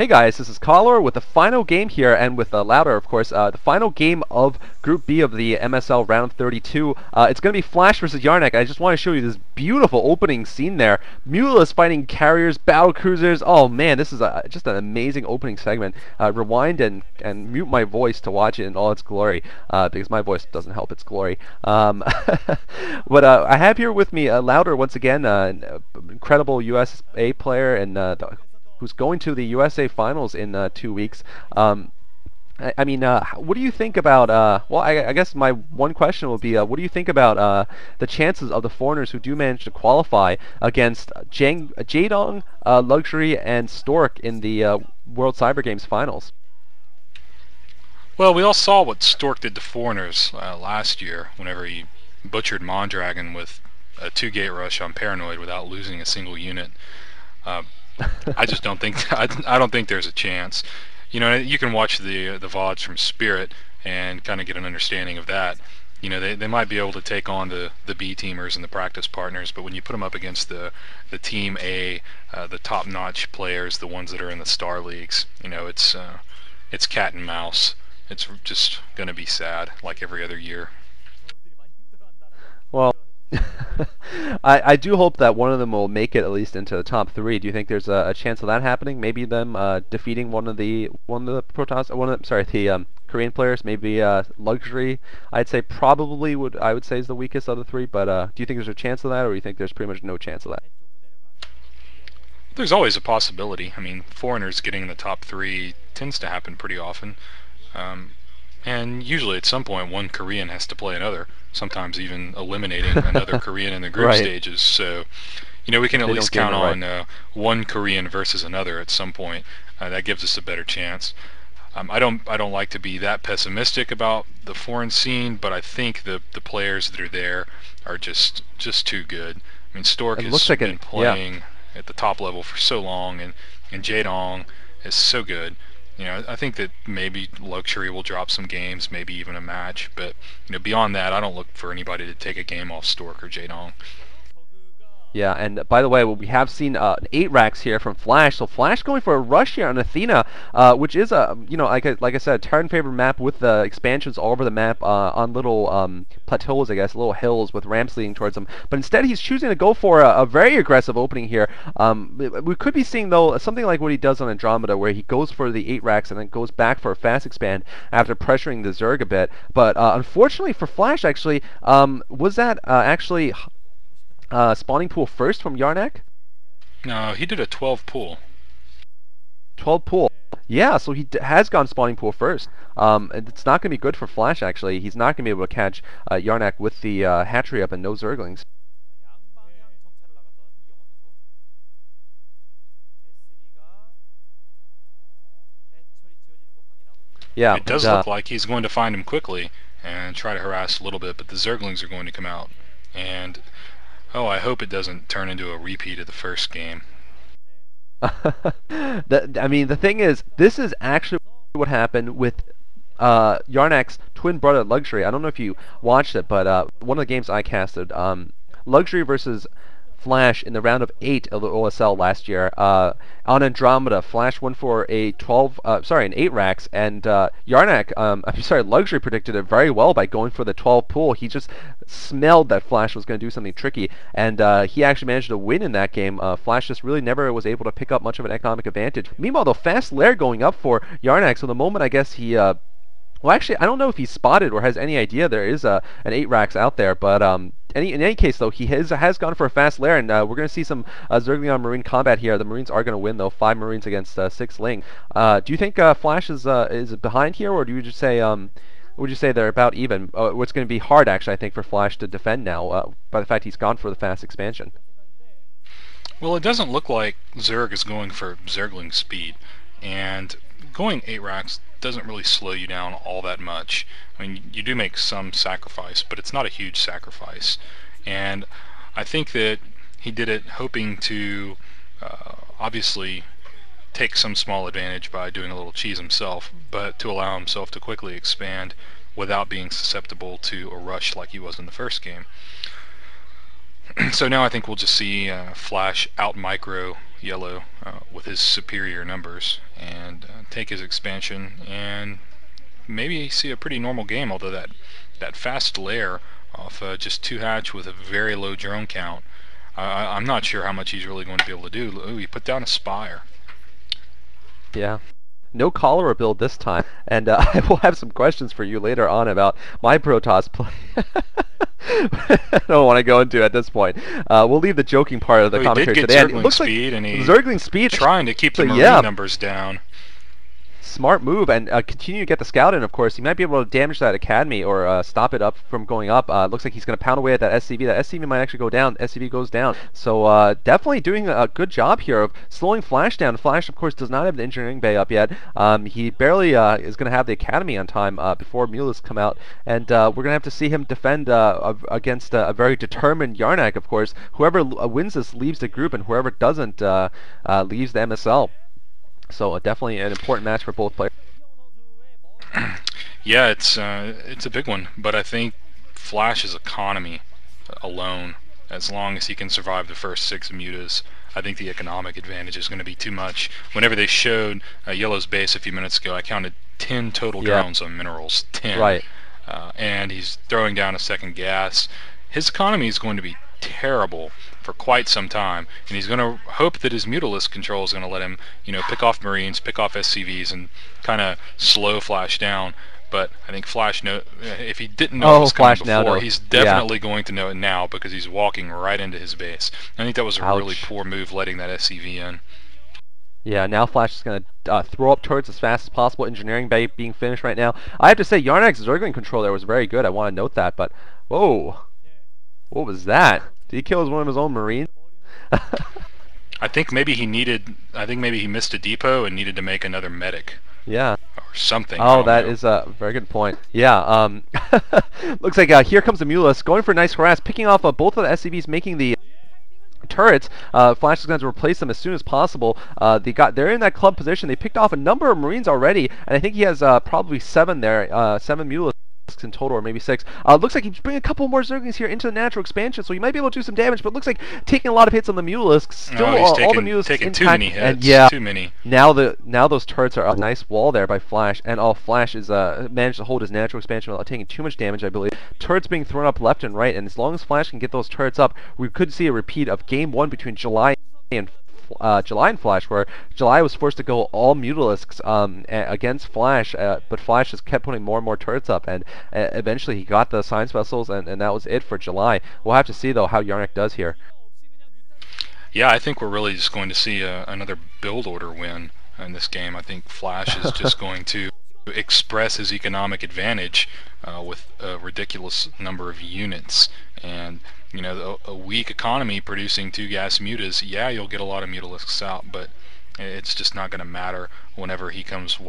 Hey guys, this is Collar with the final game here, and with Louder, of course, the final game of Group B of the MSL Round 32. It's going to be Flash versus Arnc. I just want to show you this beautiful opening scene there. Mulas fighting carriers, battle cruisers. Oh man, this is just an amazing opening segment. Rewind and mute my voice to watch it in all its glory, because my voice doesn't help its glory. But I have here with me Louder once again, an incredible USA player and who's going to the USA Finals in 2 weeks. I mean, what do you think about, well, I guess my one question will be, what do you think about the chances of the foreigners who do manage to qualify against Jadong, Luxury, and Stork in the World Cyber Games Finals? Well, we all saw what Stork did to foreigners last year whenever he butchered Mondragon with a 2-gate rush on Paranoid without losing a single unit. I just don't think I don't think there's a chance. You know, you can watch the VODs from Spirit and kind of get an understanding of that. You know, they might be able to take on the B teamers and the practice partners, but when you put them up against the Team A, the top-notch players, the ones that are in the Star Leagues, you know, it's cat and mouse. It's just going to be sad, like every other year. Well, I do hope that one of them will make it at least into the top 3. Do you think there's a chance of that happening? Maybe them defeating one of the Protoss, the Korean players, maybe Luxury. I'd say probably I would say is the weakest of the 3. But do you think there's a chance of that, or do you think there's pretty much no chance of that? There's always a possibility. I mean, foreigners getting in the top 3 tends to happen pretty often. And usually at some point one Korean has to play another, sometimes even eliminating another Korean in the group stages. So, you know, we can at least count on one Korean versus another at some point. That gives us a better chance. I don't like to be that pessimistic about the foreign scene, but I think the players that are there are just too good. I mean, Stork has been playing at the top level for so long, and Jadong is so good. You know, I think that maybe Luxury will drop some games, maybe even a match, but you know, beyond that, I don't look for anybody to take a game off Stork or Jadong. Yeah, and by the way, we have seen 8 racks here from Flash. So Flash going for a rush here on Athena, which is a, you know, like I said, a Terran favored map with the expansions all over the map on little plateaus, I guess, little hills with ramps leading towards them. But instead, he's choosing to go for a very aggressive opening here. We could be seeing though something like what he does on Andromeda, where he goes for the 8 racks and then goes back for a fast expand after pressuring the Zerg a bit. But unfortunately for Flash, actually, was that actually spawning pool first from Arnc? No, he did a 12 pool. 12 pool. Yeah, so he has gone spawning pool first. And it's not going to be good for Flash, actually. He's not going to be able to catch Arnc with the hatchery up and no Zerglings. Yeah, it does look like he's going to find him quickly and try to harass a little bit, but the Zerglings are going to come out. And oh, I hope it doesn't turn into a repeat of the first game. I mean, the thing is, this is actually what happened with Arnc's twin brother Luxury. I don't know if you watched it, but one of the games I casted, Luxury versus Flash in the round of 8 of the OSL last year. On Andromeda, Flash went for a an 8 racks, and Luxury predicted it very well by going for the 12 pool. He just smelled that Flash was going to do something tricky, and he actually managed to win in that game. Flash just really never was able to pick up much of an economic advantage. Meanwhile, the fast lair going up for Arnc, so the moment I guess he well, actually, I don't know if he's spotted or has any idea there is an 8 racks out there, but in any case, though, he has gone for a fast lair, and we're going to see some Zerglion Marine combat here. The Marines are going to win, though, 5 Marines against 6 Ling. Do you think Flash is behind here, or do you just say would you say they're about even? What's going to be hard, actually, I think, for Flash to defend now by the fact he's gone for the fast expansion. Well, it doesn't look like Zerg is going for Zergling speed, and going 8 racks doesn't really slow you down all that much. I mean, you do make some sacrifice, but it's not a huge sacrifice. And I think that he did it hoping to obviously take some small advantage by doing a little cheese himself, but to allow himself to quickly expand without being susceptible to a rush like he was in the first game. So now I think we'll just see Flash out micro Yellow with his superior numbers and take his expansion and maybe see a pretty normal game, although that fast lair off just 2 hatch with a very low drone count, I'm not sure how much he's really going to be able to do. Ooh, he put down a Spire. Yeah. No cholera build this time, and I will have some questions for you later on about my Protoss play. I don't want to go into it at this point. We'll leave the joking part of the commentary today. And it looks speed, like and he Zergling speed trying to keep the Marine numbers down. Smart move, and continue to get the scout in, of course. He might be able to damage that academy or stop it up from going up. Looks like he's going to pound away at that SCV. That SCV might actually go down. SCV goes down. So definitely doing a good job here of slowing Flash down. Flash, of course, does not have the engineering bay up yet. He barely is going to have the academy on time before Mulists come out. And we're going to have to see him defend against a very determined Arnc, of course. Whoever wins this leaves the group, and whoever doesn't leaves the MSL. So definitely an important match for both players. Yeah, it's a big one, but I think Flash's economy alone, as long as he can survive the first 6 mutas, I think the economic advantage is going to be too much. Whenever they showed Yellow's base a few minutes ago, I counted 10 total drones on minerals. 10. Right. And he's throwing down a second gas. His economy is going to be terrible for quite some time, and he's going to hope that his Mutalisk control is going to let him, pick off Marines, pick off SCVs, and kind of slow Flash down. But I think Flash if he didn't know it was coming before, he's definitely going to know it now because he's walking right into his base. I think that was a really poor move letting that SCV in. Yeah, now Flash is going to throw up turrets as fast as possible. Engineering bay being finished right now. I have to say, Arnc's Zergling control there was very good. I want to note that, but whoa, what was that? Did he kill one of his own Marines? I think maybe he missed a depot and needed to make another medic. Yeah. Or something. Oh, that is a very good point. Yeah. Looks like here comes the Mulists going for a nice harass, picking off both of the SCVs, making the turrets. Flash is going to replace them as soon as possible. They're in that club position. They picked off a number of Marines already, and I think he has probably 7 there, 7 Mulists in total, or maybe 6. Looks like he's bringing a couple more Zerglings here into the natural expansion, so he might be able to do some damage, but looks like taking a lot of hits on the Mulisk. Still, all the Mulisks taking too many hits. And yeah, too many. Now those turrets are a nice wall there by Flash, and Flash is managed to hold his natural expansion without taking too much damage, I believe. Turrets being thrown up left and right, and as long as Flash can get those turrets up, we could see a repeat of Game 1 between July and Flash, where July was forced to go all Mutalisks against Flash, but Flash just kept putting more and more turrets up, and eventually he got the science vessels, and that was it for July. We'll have to see, though, how Arnc does here. Yeah, I think we're really just going to see another build order win in this game. I think Flash is just going to express his economic advantage with a ridiculous number of units, and a weak economy producing 2 gas mutas, yeah, you'll get a lot of Mutalisks out, but it's just not going to matter whenever he comes